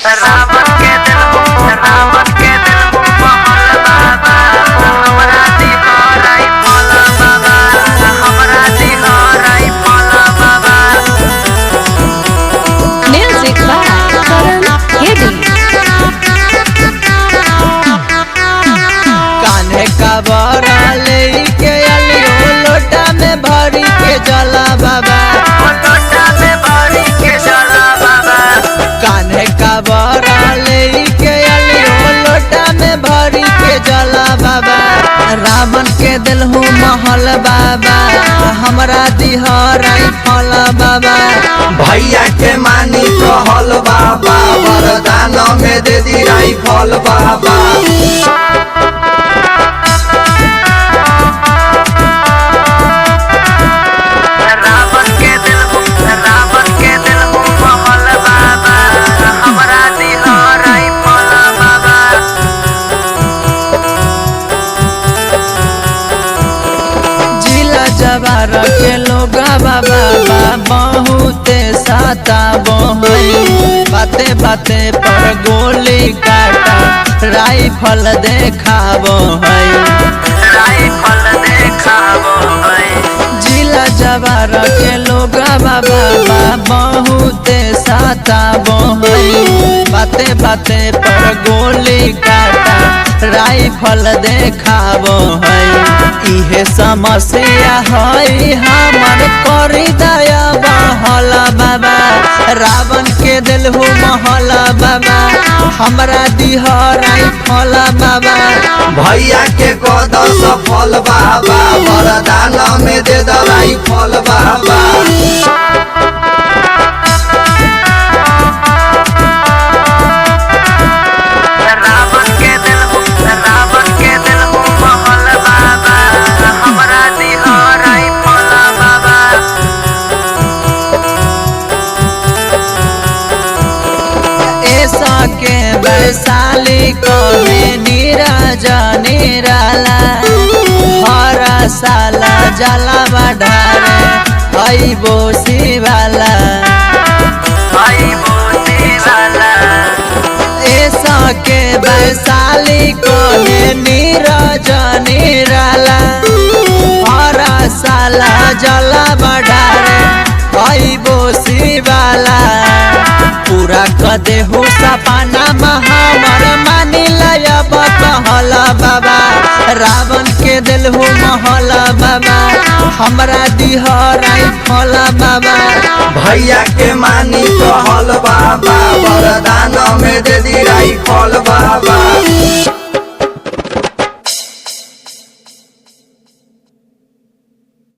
रावण के दिल महल बाबा हमरा दिहराई फल बाबा हमरा दिहराई फल बाबा। Music by Karan Hedi. कान्हे का बरा लेके अलियो लोटा में भरी के जला बाबा लोटा में भरी के जला बाबा। कान्हे का बरा लेके अलियो लोटा में भरी के जला बाबा। रावण के दिल हूँ महल बाबा हमरा दिहराई फल बाबा। भैया के मानी कहल बाबा वरदान में दे दी राई फल बाबा। रावण के दिल महल बाबा हमरा दिहराई फल बाबा। जिला जवार के लोग बाबा बहुते साता बोहई बाते बाते पर गोली काटा राइफल देखाबो है। राइफल देखाबो है। जिला जवार के लोग बाबा बहुते साता बोहई बाते बाते पर गोली काटा राइफल देखाबो है। इहे समस्या है हमर करी दया बहल बाबा। रावण के दिल हूँ महल बाबा हमरा दिहराई फल बाबा। भैया के कद सफल बाबा वरदान में दे दी राई फल बाबा। रावण के दिल महल बाबा हमरा दिहराई फल बाबा। ऐसा के वैशाली कहे नीरज निराला हर साला जला बढ़ारे अइबो शिवाला। भाई मोती वाला ऐसा के वैशाली कहे नीरज निराला हर साला जला बढ़ारे अइबो शिवाला। पूरा कदे हो सपना हमर मानी लयब कहल बाबा। रावण के दिल हो महल बाबा हमरा दिहराई फल बाबा। भैया के मानी कहल बाबा वरदान में दे दी राई फल बाबा।